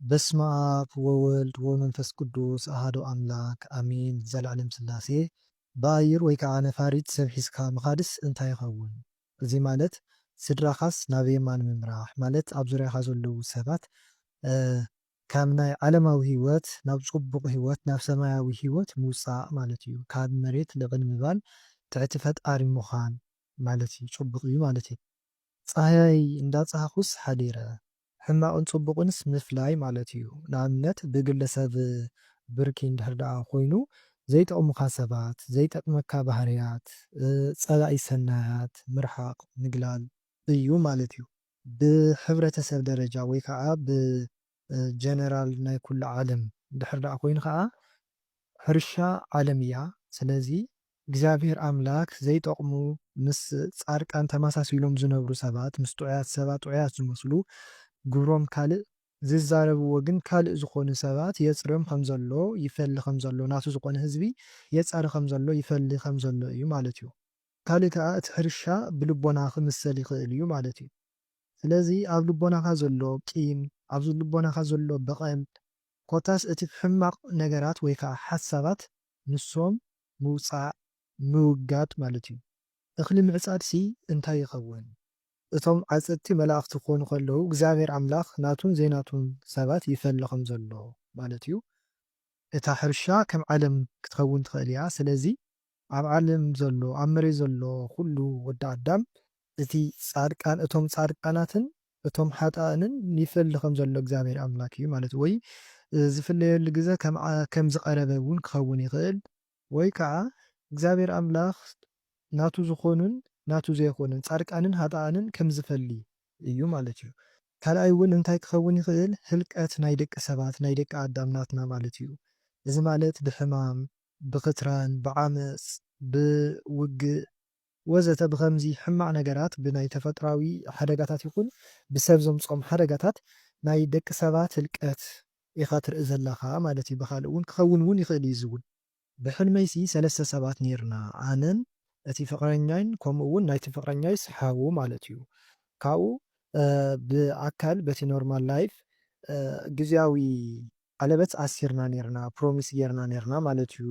በስመ አብ ወወልድ ወመንፈስ ቅዱስ አሐዱ አምላክ አሜን። ዘላለም ሥላሴ በአየር ወይ ከዓ ነፋሪት ሰብ ሒዝካ ምኻድስ እንታይ ይኸውን? እዚ ማለት ስድራኻስ ናብ የማን ምምራሕ ማለት ኣብ ዙርያኻ ዘለዉ ሰባት ካብ ናይ ዓለማዊ ህይወት ናብ ጽቡቕ ህይወት ናብ ሰማያዊ ህይወት ምውፃእ ማለት እዩ። ካብ መሬት ልቕን ምባል ትሕቲ ፈጣሪ ምዃን ማለት እዩ። ጽቡቕ እዩ ማለት እዩ። ፀሓይ እንዳፀሓኹስ ሓዲረ ሕማቕን ጽቡቕንስ ምፍላይ ማለት እዩ። ንኣብነት ብግለሰብ ብርኪ እንድሕር ደኣ ኮይኑ ዘይጠቕሙካ ሰባት ዘይጠቕመካ ባህርያት ጸላኢ ሰናያት ምርሓቕ ምግላል እዩ ማለት እዩ። ብሕብረተሰብ ደረጃ ወይ ከዓ ብጀነራል ናይ ኩሉ ዓለም እንድሕር ደኣ ኮይኑ ከዓ ሕርሻ ዓለም እያ። ስለዚ እግዚኣብሔር ኣምላክ ዘይጠቕሙ ምስ ጻድቃን ተመሳሲሎም ዝነብሩ ሰባት ምስ ጥዑያት ሰባት ጥዑያት ዝመስሉ ግብሮም ካልእ ዝዛረብዎ ግን ካልእ ዝኾኑ ሰባት የጽርዮም ከም ዘሎ ይፈሊ ከም ዘሎ ናቱ ዝኾነ ህዝቢ የጻሪ ከም ዘሎ ይፈሊ ከም ዘሎ እዩ ማለት እዩ። ካልእ ከዓ እቲ ሕርሻ ብልቦና ክምሰል ይኽእል እዩ ማለት እዩ። ስለዚ ኣብ ልቦናኻ ዘሎ ቂም ኣብ ልቦናኻ ዘሎ በቐል ኮታስ እቲ ሕማቕ ነገራት ወይ ከዓ ሓሳባት ንሶም ምውፃእ ምውጋድ ማለት እዩ። እኽሊ ምዕጻድሲ እንታይ ይኸውን? እቶም ዓፀድቲ መላእኽቲ ክኾኑ ከለዉ እግዚኣብሔር ኣምላኽ ናቱን ዘይናቱን ሰባት ይፈሊ ከም ዘሎ ማለት እዩ። እታ ሕርሻ ከም ዓለም ክትኸውን ትኽእል እያ። ስለዚ ኣብ ዓለም ዘሎ ኣብ መሬት ዘሎ ኩሉ ወዲ ኣዳም እቲ ጻድቃን እቶም ጻድቃናትን እቶም ሓጣንን ይፈሊ ከም ዘሎ እግዚኣብሔር ኣምላክ እዩ ማለት እዩ። ወይ ዝፍለየሉ ግዜ ከም ዝቐረበ እውን ክኸውን ይኽእል ወይ ከዓ እግዚኣብሔር ኣምላኽ ናቱ ዝኾኑን ናቱ ዘይኮኑን ጻድቃንን ሓጣንን ከም ዝፈሊ እዩ ማለት እዩ። ካልኣይ እውን እንታይ ክኸውን ይኽእል? ህልቀት ናይ ደቂ ሰባት ናይ ደቂ ኣዳም ናትና ማለት እዩ። እዚ ማለት ብሕማም ብኽትራን ብዓመፅ ብውግእ ወዘተ ብከምዚ ሕማቕ ነገራት ብናይ ተፈጥራዊ ሓደጋታት ይኹን ብሰብ ዘምፅኦም ሓደጋታት ናይ ደቂ ሰባት ህልቀት ኢኻ ትርኢ ዘለኻ ማለት እዩ። ብኻልእ እውን ክኸውን እውን ይኽእል እዩ። ዝውን ብሕልመይሲ 3 ሰባት ነርና ኣነን እቲ ፍቕረኛይን ከምኡ እውን ናይቲ ፍቕረኛይ ሰሓቡ ማለት እዩ። ካብኡ ብኣካል በቲ ኖርማል ላይፍ ጊዜያዊ ቀለበት ኣሲርና ነርና ፕሮሚስ ጌርና ነርና ማለት እዩ።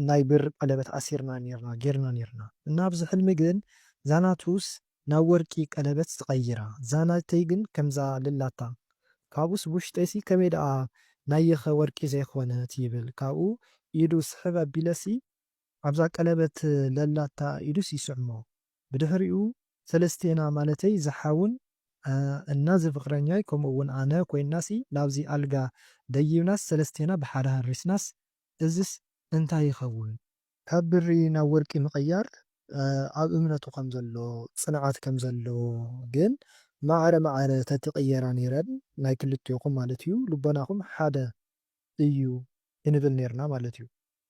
ናይ ብር ቀለበት ኣሲርና ነርና ጌርና ነርና እና ኣብዚ ሕልሚ ግን ዛናቱስ ናብ ወርቂ ቀለበት ዝቐይራ ዛናተይ ግን ከምዛ ልላታ ካብኡስ ውሽጠይሲ ከመይ ደኣ ናይኸ ወርቂ ዘይኮነት ይብል ካብኡ ኢዱ ስሕብ ኣቢለሲ ኣብዛ ቀለበት ለላታ ኢዱስ ይስዕሞ ብድሕሪኡ ሰለስቴና ማለተይ ዝሓውን እና ዝፍቕረኛይ ከምኡ እውን ኣነ ኮይናሲ ናብዚ ኣልጋ ደይብናስ ሰለስቴና ብሓደ ሃሪስናስ እዝስ እንታይ ይኸውን? ካብ ብሪ ናብ ወርቂ ምቕያር ኣብ እምነቱ ከም ዘሎ ጽንዓት ከም ዘሎ ግን ማዕረ ማዕረ ተትቕየራ ነይረን ናይ ክልቲኹም ማለት እዩ ልቦናኹም ሓደ እዩ እንብል ነርና ማለት እዩ።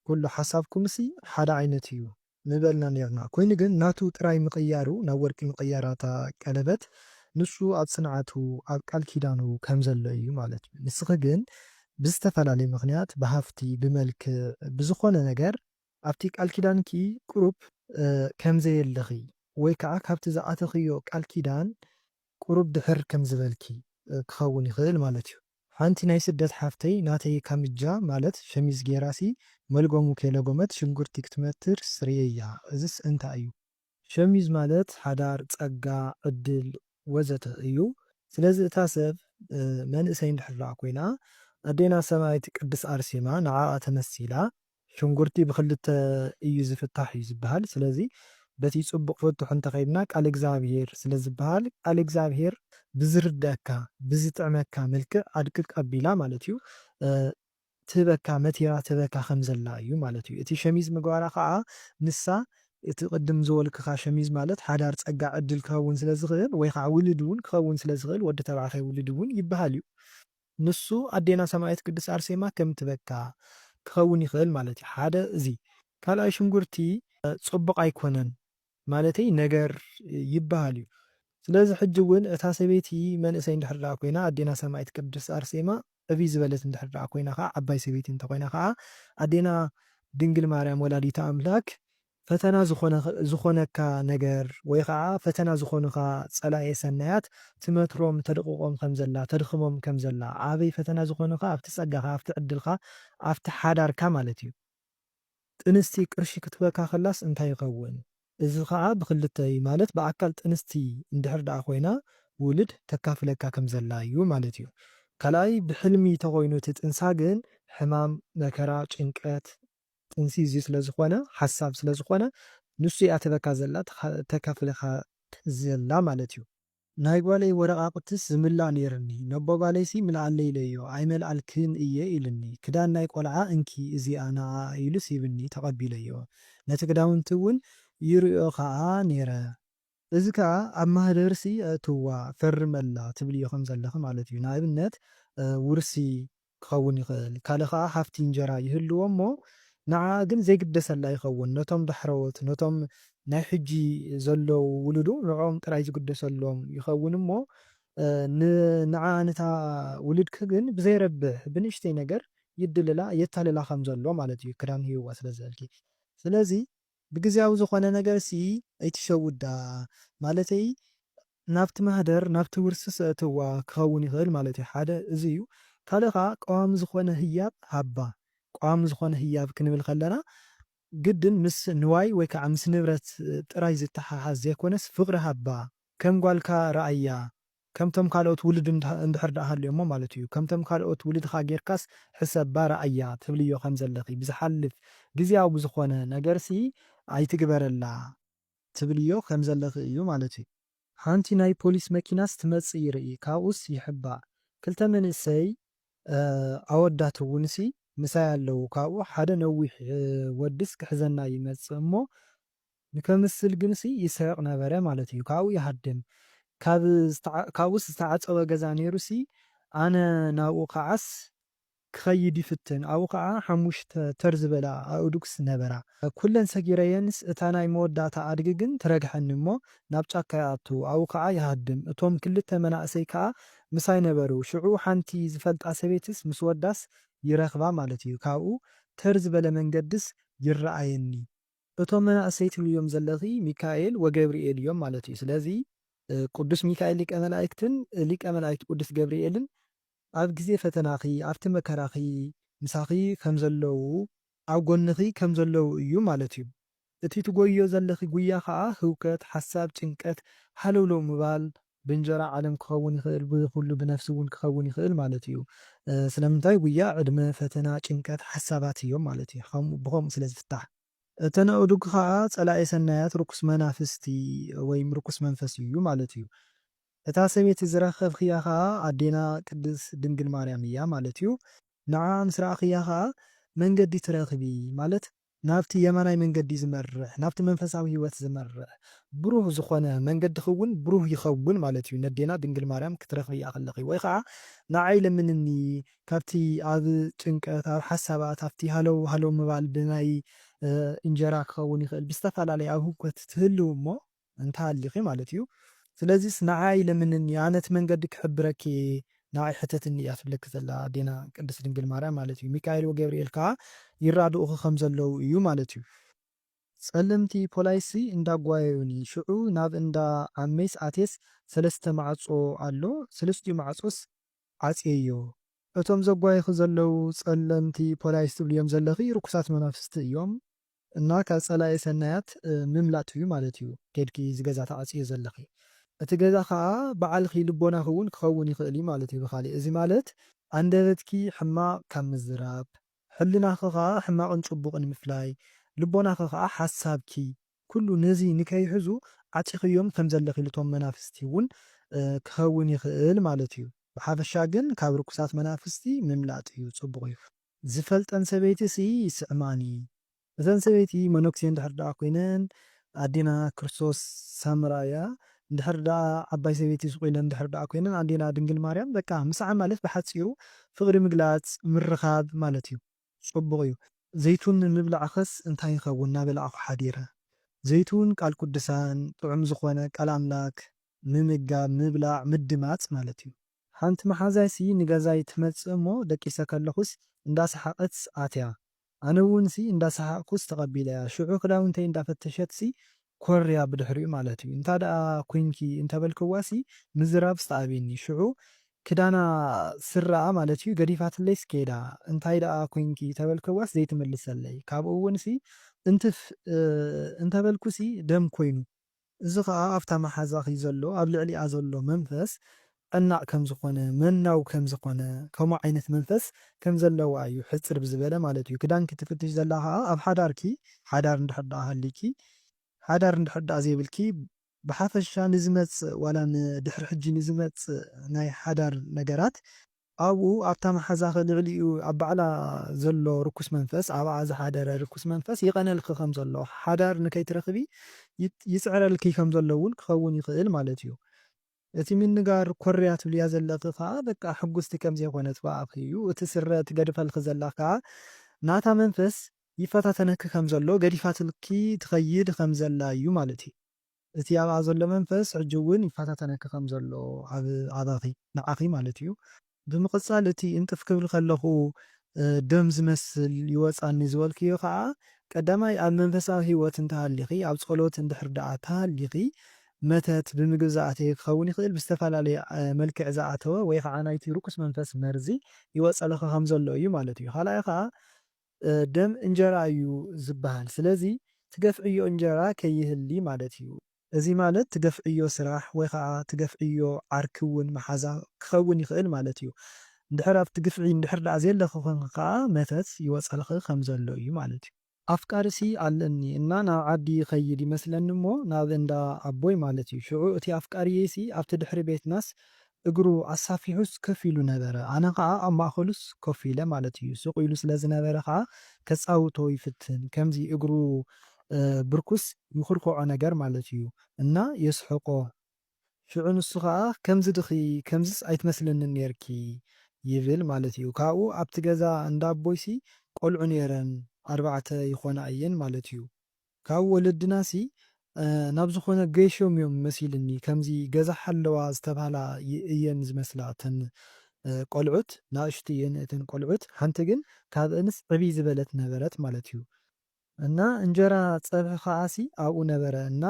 ኩሉ ሓሳብኩምሲ ሓደ ዓይነት እዩ ንበልና ነርና ኮይኑ ግን ናቱ ጥራይ ምቕያሩ ናብ ወርቂ ምቕያራታ ቀለበት ንሱ ኣብ ጽንዓቱ ኣብ ቃል ኪዳኑ ከም ዘሎ እዩ ማለት እዩ። ንስኺ ግን ብዝተፈላለየ ምኽንያት ብሃፍቲ ብመልክዕ ብዝኾነ ነገር ኣብቲ ቃል ኪዳንኪ ቁሩብ ከምዘየለኺ ወይ ከዓ ካብቲ ዝኣተኽዮ ቃል ኪዳን ቁሩብ ድሕር ከም ዝበልኪ ክኸውን ይኽእል ማለት እዩ። ሓንቲ ናይ ስደት ሓፍተይ ናተይ ካምጃ ማለት ሸሚዝ ጌራሲ መልጎሙ ከለጎመት ሽጉርቲ ክትመትር ስርየያ እዝስ እንታይ እዩ? ሸሚዝ ማለት ሓዳር ጸጋ ዕድል ወዘተ እዩ። ስለዚ እታ ሰብ መንእሰይ እንድሕር ደኣ ኮይና ኣዴና ሰማያዊት ቅድስት ኣርሴማ ንዓኣ ተመሲላ ሽጉርቲ ብክልተ እዩ ዝፍታሕ እዩ ዝበሃል። ስለዚ በቲ ጽቡቕ ፍቱሕ እንተኸይድና ቃል እግዚኣብሔር ስለ ዝበሃል ቃል እግዚኣብሔር ብዝርድአካ ብዝጥዕመካ መልክዕ ኣድቅቅ ኣቢላ ማለት እዩ ትህበካ መቲራ ትህበካ ከም ዘላ እዩ ማለት እዩ። እቲ ሸሚዝ ምግባራ ከዓ ንሳ እቲ ቅድም ዝበልክኻ ሸሚዝ ማለት ሓዳር ጸጋ ዕድል ክኸውን ስለ ዝኽእል ወይ ከዓ ውልድ እውን ክኸውን ስለ ዝኽእል ወዲ ተባዕታይ ውልድ እውን ይበሃል እዩ። ንሱ ኣዴና ሰማያዊት ቅድስት ኣርሴማ ከም ትበካ ክኸውን ይኽእል ማለት እዩ። ሓደ እዚ ካልኣይ ሽጉርቲ ጽቡቕ ኣይኮነን ማለተይ ነገር ይበሃል እዩ። ስለዚ ሕጂ እውን እታ ሰበይቲ መንእሰይ እንድሕር ደኣ ኮይና ኣዴና ሰማያዊት ቅድስት ኣርሴማ ዕብይ ዝበለት እንድሕር ደኣ ኮይና ከዓ ዓባይ ሰበይቲ እንተኮይና ከዓ ኣዴና ድንግል ማርያም ወላዲተ ኣምላክ ፈተና ዝኾነካ ነገር ወይ ከዓ ፈተና ዝኾኑኻ ጸላኤ ሰናያት ትመትሮም ተደቕቖም ከም ዘላ ተድኽሞም ከም ዘላ ኣበይ ፈተና ዝኾኑኻ ኣብቲ ጸጋኻ ኣብቲ ዕድልካ ኣብቲ ሓዳርካ ማለት እዩ። ጥንስቲ ቅርሺ ክትበካ ከላስ እንታይ ይኸውን? እዚ ከዓ ብክልተ እዩ ማለት ብኣካል ጥንስቲ እንድሕር ደኣ ኮይና ውልድ ተካፍለካ ከም ዘላ እዩ ማለት እዩ። ካልኣይ ብሕልሚ ተኾይኑ እቲ ጥንሳ ግን ሕማም፣ መከራ፣ ጭንቀት ጥንሲ እዚ ስለዝኾነ ሓሳብ ስለዝኾነ ንሱ እያ ትበካ ዘላ ተካፍለካ ዘላ ማለት እዩ። ናይ ጓለይ ወረቓቕትስ ዝምላእ ነይርኒ ነቦ ጓለይሲ ምልኣለይ ኢለዮ ኣይመልኣልክን እየ ኢልኒ ክዳን ናይ ቆልዓ እንኪ እዚኣ ንኣ ኢሉስ ይብኒ ተቐቢለዮ ነቲ ክዳውንቲ እውን ይርዮ ከዓ ነይረ እዚ ከዓ ኣብ ማህደርሲ እትዋ ፈርመላ ትብል እዮ ከም ዘለኹ ማለት እዩ። ንኣብነት ውርሲ ክኸውን ይኽእል ካልእ ከዓ ሃፍቲ እንጀራ ይህልዎ እሞ ንዓ ግን ዘይግደሰላ ይኸውን ነቶም ዳሕረዎት ነቶም ናይ ሕጂ ዘለዉ ውሉዱ ንዖም ጥራይ ዝግደሰሎም ይኸውን እሞ ንዓ ነታ ውልድክ ግን ብዘይረብሕ ብንእሽተይ ነገር ይድልላ የታልላ ከም ዘሎ ማለት እዩ ክዳን ሂብዋ ስለ ዝበልኪ። ስለዚ ብግዝያዊ ዝኾነ ነገርሲ ኣይትሸውዳ ማለተይ ናብቲ ማህደር ናብቲ ውርሲ ስእትዋ ክኸውን ይኽእል ማለት እዩ። ሓደ እዚ እዩ። ካልእ ከዓ ቀዋሚ ዝኾነ ህያብ ሃባ ቀዋሚ ዝኾነ ህያብ ክንብል ከለና ግድን ምስ ንዋይ ወይ ከዓ ምስ ንብረት ጥራይ ዝተሓሓዝ ዘይኮነስ ፍቕሪ ሃባ ከም ጓልካ ረኣያ ከምቶም ካልኦት ውልድ እንድሕር ደኣ ሃልዮሞ ማለት እዩ። ከምቶም ካልኦት ውልድካ ጌርካስ ሕሰባ ረኣያ ትብልዮ ከም ዘለኺ ብዝሓልፍ ግዝያዊ ብዝኾነ ነገርሲ ኣይትግበረላ ትብልዮ ከም ዘለኺ እዩ ማለት እዩ። ሓንቲ ናይ ፖሊስ መኪናስ ትመጽእ ይርኢ ካብኡስ ይሕባእ ክልተ መንእሰይ ኣወዳት እውንሲ ምሳይ ኣለዉ ካብኡ ሓደ ነዊሕ ወድስ ክሕዘና ይመጽእ እሞ ንከምስል ግንሲ ይስሕቕ ነበረ ማለት እዩ። ካብኡ ይሃድም ካብኡ ዝተዓፀወ ገዛ ነይሩሲ ኣነ ናብኡ ከዓስ ክኸይድ ይፍትን ኣብኡ ከዓ 5 ተር ዝበላ ኣእዱግስ ነበራ ኩለን ሰጊረየንስ እታ ናይ መወዳእታ ኣድጊ ግን ትረግሐኒ እሞ ናብ ጫካ ይኣቱ ኣብኡ ከዓ ይሃድም እቶም ክልተ መናእሰይ ከዓ ምሳይ ነበሩ ሽዑ ሓንቲ ዝፈልጣ ሰበይትስ ምስ ወዳስ ይረኽባ ማለት እዩ። ካብኡ ተር ዝበለ መንገድስ ይረኣየኒ እቶም መናእሰይ ትብልዮም ዘለኺ ሚካኤል ወገብርኤል እዮም ማለት እዩ። ስለዚ ቅዱስ ሚካኤል ሊቀ መላእክትን ሊቀ መላእክት ቅዱስ ገብርኤልን ኣብ ግዜ ፈተናኺ ኣብቲ መከራኺ ምሳኺ ከም ዘለዉ ኣብ ጎንኺ ከም ዘለዉ እዩ ማለት እዩ። እቲ ትጎዮ ዘለኺ ጉያ ከዓ ህውከት ሓሳብ ጭንቀት ሃለውሎ ምባል ብእንጀራ ዓለም ክኸውን ይኽእል ብኩሉ ብነፍሲ እውን ክኸውን ይኽእል ማለት እዩ። ስለምንታይ ጉያ ዕድመ ፈተና ጭንቀት ሓሳባት እዮም ማለት እዩ ብኸምኡ ስለ ዝፍታሕ እተን ኣእዱግ ከዓ ጸላኤ ሰናያት ርኩስ መናፍስቲ ወይ ርኩስ መንፈስ እዩ ማለት እዩ። እታ ሰበይቲ ዝረኸብክያ ከዓ ኣዴና ቅድስ ድንግል ማርያም እያ ማለት እዩ። ንዓ ምስ ረኣኽያ ከዓ መንገዲ ትረኽቢ ማለት ናብቲ የማናይ መንገዲ ዝመርሕ ናብቲ መንፈሳዊ ህይወት ዝመርሕ ብሩህ ዝኾነ መንገዲ ክውን ብሩህ ይኸውን ማለት እዩ። ነዴና ድንግል ማርያም ክትረኽቢ እያ ከለኺ ወይ ከዓ ንዓይ ለምንኒ ካብቲ ኣብ ጭንቀት ኣብ ሓሳባት ኣብቲ ሃለው ሃለው ምባል ብናይ እንጀራ ክኸውን ይኽእል ብዝተፈላለየ ኣብ ህውከት ትህልው እሞ እንተሃሊኺ ማለት እዩ። ስለዚስ ንዓይ ለምንኒ ኣነት መንገዲ ክሕብረኪ ንዓይ ሕተትኒ እያ ትብለኪ ዘላ ኣዴና ቅድስት ድንግል ማርያም ማለት እዩ። ሚካኤል ወገብርኤል ከዓ ይራድኡኺ ከም ዘለዉ እዩ ማለት እዩ። ጸለምቲ ፖላይሲ እንዳጓየዩኒ ሽዑ ናብ እንዳ ዓመይስ ኣቴስ 3 ማዕጾ ኣሎ 3 ማዕጾስ ዓጽየዮ እቶም ዘጓየኹ ዘለዉ ጸለምቲ ፖላይስ ትብልዮም ዘለኺ ርኩሳት መናፍስቲ እዮም እና ካብ ጸላኤ ሰናያት ምምላጥ እዩ ማለት እዩ። ኬድኪ ዝገዛ ተዓጽዮ ዘለኺ እቲ ገዛ ከዓ በዓልኺ ልቦናኺ እውን ክኸውን ይኽእል ማለት እዩ። ብኻሊእ እዚ ማለት ኣንደበትኪ ሕማቕ ካብ ምዝራብ ሕልናኺ ከዓ ሕማቕን ጽቡቕን ምፍላይ ልቦናኺ ከዓ ሓሳብኪ ኩሉ ነዚ ንከይሕዙ ዓፂኽዮም ከም ዘለኺ ልቶም መናፍስቲ እውን ክኸውን ይኽእል ማለት እዩ። ብሓፈሻ ግን ካብ ርኩሳት መናፍስቲ ምምላጥ እዩ ጽቡቕ እዩ። ዝፈልጠን ሰበይቲ ሲ ይስዕማኒ እዘን ሰበይቲ መነኩሴ እንድሕር ደኣ ኮይነን ኣዴና ክርስቶስ ሳምራያ እንድሕር ደኣ ዓባይ ሰበይቲ ዝቆይለን እንድሕር ደኣ ኮይነን ኣዴና ድንግል ማርያም በቃ ምስዓ ማለት ብሓፂሩ ፍቕሪ ምግላፅ ምርኻብ ማለት እዩ። ጽቡቕ እዩ። ዘይቱን ምብላዕኸስ እንታይ ይኸውን እናበላዕኹ ሓዲረ ዘይቱን ቃል ቅዱሳን ጥዑም ዝኾነ ቃል ኣምላክ ምምጋብ ምብላዕ ምድማፅ ማለት እዩ። ሓንቲ መሓዛይሲ ንገዛይ ትመጽእ እሞ ደቂሰ ከለኹስ እንዳሰሓቐት ኣትያ ኣነ እውን እንዳሰሓቅኩስ ተቐቢለያ ሽዑ ክዳውንተይ እንዳፈተሸትሲ ኮርያ ብድሕሪኡ ማለት እዩ እንታ ደኣ ኮንኪ እንተበልክዋሲ ምዝራብ ዝተኣበየኒ ሽዑ ክዳና ስራኣ ማለት እዩ ገዲፋትለይስ ከይዳ እንታይ ደኣ ኮንኪ ተበልክዋስ ዘይትምልሰለይ ካብኡ እውን እንትፍ እንተበልኩሲ ደም ኮይኑ እዚ ከዓ ኣብታ መሓዛኺ ዘሎ ኣብ ልዕሊኣ ዘሎ መንፈስ ቀናዕ ከም ዝኾነ መናው ከም ዝኾነ ከምኡ ዓይነት መንፈስ ከም ዘለዋ እዩ ሕፅር ብዝበለ ማለት እዩ ክዳን ክትፍትሽ ዘላ ከዓ ኣብ ሓዳርኪ ሓዳር እንድሕር ደኣ ሃሊኪ ሓዳር እንድሕር ደኣ ዘይብልኪ ብሓፈሻ ንዝመፅእ ዋላ ንድሕሪ ሕጂ ንዝመፅእ ናይ ሓዳር ነገራት ኣብኡ ኣብታ መሓዛኺ ልዕሊኡ ኣብ ባዕላ ዘሎ ርኩስ መንፈስ ኣብኣ ዝሓደረ ርኩስ መንፈስ ይቐነልኪ ከም ዘሎ ሓዳር ንከይትረኽቢ ይፅዕረልኪ ከም ዘሎ እውን ክኸውን ይኽእል ማለት እዩ። እቲ ምንጋር ኮርያ ትብልያ ዘለኺ ከዓ በቃ ሕጉስቲ ከም ዘይኮነት በኣኺ እዩ። እቲ ስረ ትገድፈልኪ ዘላ ከዓ ናታ መንፈስ ይፈታተነኪ ከም ዘሎ ገዲፋትልኪ ትኸይድ ከም ዘላ እዩ ማለት እዩ። እቲ ኣብኣ ዘሎ መንፈስ ሕጂ እውን ይፈታተነኪ ከም ዘሎ ኣባኺ ንዓኺ ማለት እዩ። ብምቕፃል እቲ እንጥፍ ክብል ከለኹ ደም ዝመስል ይወፃኒ ዝበልክዮ ከዓ ቀዳማይ ኣብ መንፈሳዊ ሂወት እንተሃሊኺ ኣብ ፀሎት እንድሕር ደኣ ተሃሊኺ መተት ብምግቢ ዝኣተየ ክኸውን ይኽእል ብዝተፈላለየ መልክዕ ዝኣተወ ወይ ከዓ ናይቲ ርኩስ መንፈስ መርዚ ይወፀለኺ ከም ዘሎ እዩ ማለት እዩ። ካልኣይ ከዓ ደም እንጀራ እዩ ዝበሃል ስለዚ ትገፍዕዮ እንጀራ ከይህሊ ማለት እዩ። እዚ ማለት ትገፍዕዮ ስራሕ ወይ ከዓ ትገፍዕዮ ዓርኪ እውን መሓዛ ክኸውን ይኽእል ማለት እዩ። እንድሕር ኣብቲ ግፍዒ እንድሕር ደኣ ዘለኺ ኮንክ ከዓ መተት ይወፀልኺ ከም ዘሎ እዩ ማለት እዩ። ኣፍቃሪሲ ኣለኒ እና ናብ ዓዲ ይኸይድ ይመስለኒ እሞ ናብ እንዳ ኣቦይ ማለት እዩ። ሽዑ እቲ ኣፍቃሪየሲ ኣብቲ ድሕሪ ቤትናስ እግሩ ኣሳፊሑስ ከፍ ኢሉ ነበረ ኣነ ከዓ ኣብ ማእኸሉስ ኮፍ ኢለ ማለት እዩ። ስቕ ኢሉ ስለ ዝነበረ ከዓ ከፃውቶ ይፍትን ከምዚ እግሩ ብርኩስ ይኹርኮዖ ነገር ማለት እዩ እና የስሕቆ ሽዑ ንሱ ከዓ ከምዚ ድኺ ከምዚስ ኣይትመስለንን ነርኪ ይብል ማለት እዩ። ካብኡ ኣብቲ ገዛ እንዳ ኣቦይሲ ቆልዑ ነረን 4 ይኾና እየን ማለት እዩ። ካብኡ ወለድናሲ ናብ ዝኾነ ገሾም እዮም መሲልኒ ከምዚ ገዛ ሓለዋ ዝተባሃላ እየን ዝመስላ እተን ቆልዑት ናእሽቲ እየን እተን ቆልዑት ሓንቲ ግን ካብአንስ ዕብይ ዝበለት ነበረት ማለት እዩ። እና እንጀራ ፀብሒ ከዓሲ ኣብኡ ነበረ እና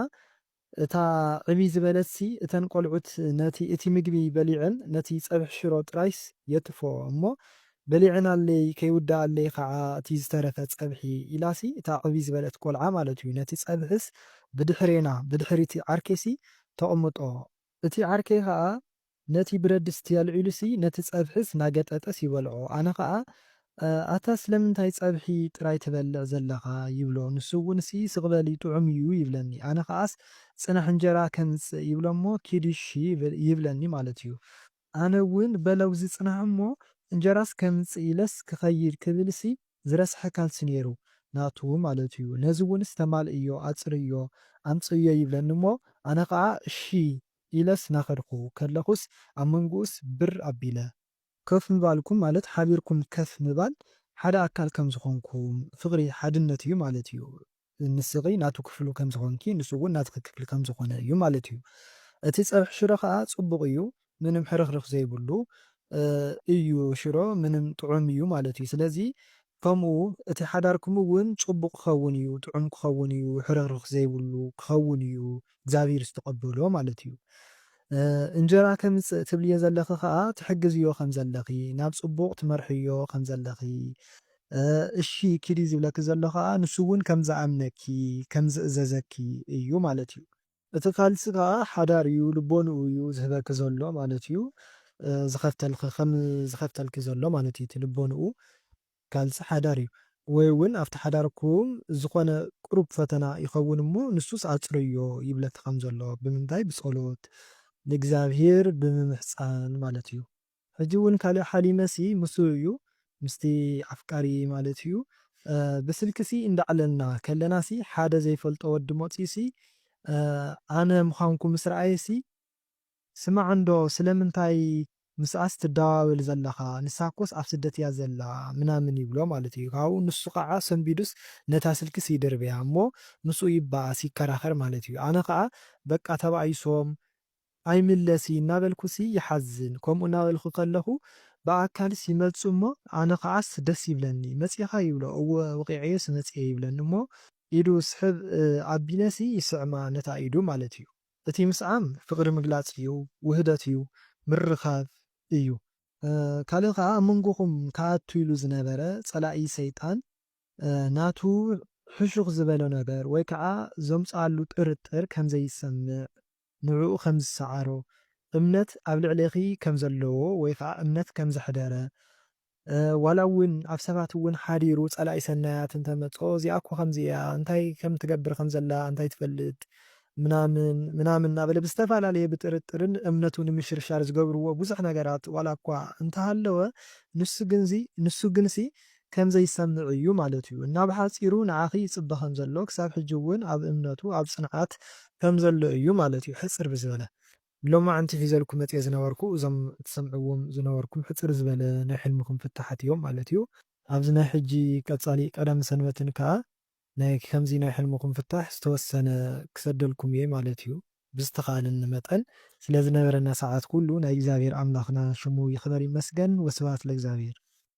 እታ ዕብይ ዝበለትሲ እተን ቆልዑት ነቲ እቲ ምግቢ በሊዐን ነቲ ፀብሒ ሽሮ ጥራይስ የትፎ እሞ በሊዕን ኣለይ ከይውዳእ ኣለይ ከዓ እቲ ዝተረፈ ፀብሒ ኢላሲ እታ ዕብይ ዝበለት ቆልዓ ማለት እዩ ነቲ ፀብሕስ ብድሕሬና ብድሕሪ እቲ ዓርኬሲ ተቕምጦ እቲ ዓርኬ ከዓ ነቲ ብረድስቲ ኣልዒሉሲ ነቲ ፀብሕስ ናገጠጠስ ይበልዖ ኣነ ከዓ ኣታ ስለምንታይ ፀብሒ ጥራይ ትበልዕ ዘለኻ ይብሎ ንሱ እውን ስቕበሊ ጥዑም እዩ ይብለኒ ኣነ ከዓስ ፅናሕ እንጀራ ከምፅእ ይብሎ እሞ ኪድሽ ይብለኒ ማለት እዩ። ኣነ እውን በለውዚ ፅናሕ እሞ እንጀራስ ከምፅእ ኢለስ ክኸይድ ክብልሲ ዝረስሐ ካልሲ ነይሩ ናቱ ማለት እዩ። ነዚ እውንስ ተማልእዮ ኣፅርዮ ኣምፅዮ ይብለኒ እሞ ኣነ ከዓ እሺ ኢለስ ናኸድኩ ከለኹስ ኣብ መንጉኡስ ብር ኣቢለ ከፍ ምባልኩም ማለት ሓቢርኩም ከፍ ምባል ሓደ ኣካል ከም ዝኾንኩም ፍቕሪ ሓድነት እዩ ማለት እዩ። ንስኺ ናቱ ክፍሉ ከም ዝኾንኪ ንሱ እውን ናትኺ ክፍሊ ከም ዝኾነ እዩ ማለት እዩ። እቲ ፀብሒ ሽሮ ከዓ ፅቡቕ እዩ ምንም ሕርኽርኽ ዘይብሉ እዩ ሽሮ ምንም ጥዑም እዩ ማለት እዩ። ስለዚ ከምኡ እቲ ሓዳርኩም እውን ፅቡቕ ክኸውን እዩ ጥዑም ክኸውን እዩ ሕርኽርኽ ዘይብሉ ክኸውን እዩ እግዚኣብሔር ዝተቐበሎ ማለት እዩ። እንጀራ ከምፅእ ትብልዮ ዘለኺ ከዓ ትሕግዝዮ ከም ዘለኺ ናብ ፅቡቕ ትመርሕዮ ከም ዘለኺ እሺ ኪዲ ዝብለኪ ዘሎ ከዓ ንሱ እውን ከም ዝኣምነኪ ከም ዝእዘዘኪ እዩ ማለት እዩ። እቲ ካልሲ ከዓ ሓዳር እዩ ልቦንኡ እዩ ዝህበኪ ዘሎ ማለት እዩ። ዝኸፍተልኪ ከም ዝኸፍተልኪ ዘሎ ማለት እዩ እቲ ልቦንኡ ካልሲ ሓዳር እዩ ወይ እውን ኣብቲ ሓዳርኩም ዝኾነ ቁሩብ ፈተና ይኸውን እሞ ንሱስ ኣፅርዮ ይብለኪ ከም ዘሎ ብምንታይ ብፀሎት ንእግዚኣብሔር ብምምሕፃን ማለት እዩ። ሕጂ እውን ካልእ ሓሊመሲ ምስ እዩ ምስቲ ኣፍቃሪ ማለት እዩ ብስልክሲ እንዳዕለልና ከለናሲ ሓደ ዘይፈልጦ ወዲ መፂሲ ኣነ ምዃንኩ ምስ ረኣየሲ ስማዕንዶ ስለምንታይ ምስኣስ ትደዋወል ዘለኻ ንሳኮስ ኣብ ስደት እያ ዘላ ምናምን ይብሎ ማለት እዩ። ካብኡ ንሱ ከዓ ሰንቢዱስ ነታ ስልክስ ይድርብያ እሞ ንሱ ይበኣስ ይከራኸር ማለት እዩ። ኣነ ከዓ በቃ ተባኢሶም ኣይምለሲ እናበልኩሲ ይሓዝን ከምኡ እናበልኩ ከለኹ ብኣካልስ ይመፁ እሞ ኣነ ከዓስ ደስ ይብለኒ መፂኻ ይብሎ እወ ወቂዐዮስ መፅአ ይብለኒ እሞ ኢዱ ስሕብ ኣቢለሲ ይስዕማ ነታ ኢዱ ማለት እዩ። እቲ ምስዓም ፍቅሪ ምግላፅ እዩ፣ ውህደት እዩ፣ ምርኻብ እዩ። ካልእ ከዓ ኣብ መንጎኹም ከኣቱ ኢሉ ዝነበረ ፀላኢ ሰይጣን ናቱ ሕሹኽ ዝበለ ነገር ወይ ከዓ ዘምፅኣሉ ጥርጥር ከም ዘይሰምዕ ንዕኡ ከም ዝሰዓሮ እምነት ኣብ ልዕሊኺ ከም ዘለዎ ወይ ከዓ እምነት ከም ዘሕደረ ዋላ እውን ኣብ ሰባት እውን ሓዲሩ ፀላኢ ሰናያት እንተመፆ እዚኣ እኮ ከምዚ እያ እንታይ ከም ትገብር ከም ዘላ እንታይ ትፈልጥ ምናምን ምናምን እናበለ ብዝተፈላለየ ብጥርጥርን እምነቱ ንምሽርሻር ዝገብርዎ ብዙሕ ነገራት ዋላ እኳ እንተሃለወ ንሱ ግንሲ ከም ዘይሰምዕ እዩ ማለት እዩ። እና ብሓፂሩ ንዓኺ ይፅበ ከም ዘሎ ክሳብ ሕጂ እውን ኣብ እምነቱ ኣብ ፅንዓት ከም ዘሎ እዩ ማለት እዩ። ሕፅር ብዝበለ ሎማዓንቲ ሒዘልኩም መፅአ ዝነበርኩ እዞም እትሰምዕዎም ዝነበርኩም ሕፅር ዝበለ ናይ ሕልምኩም ፍታሓት እዮም ማለት እዩ። ኣብዚ ናይ ሕጂ ቀፃሊ ቀዳም ሰንበትን ከዓ ናይ ከምዚ ናይ ሕልምኩም ፍታሕ ዝተወሰነ ክሰደልኩም እየ ማለት እዩ። ብዝተኻእለኒ መጠን ስለ ዝነበረና ሰዓት ኩሉ ናይ እግዚኣብሔር ኣምላኽና ሽሙ ይኽበር ይመስገን። ወስብሐት ለእግዚአብሔር።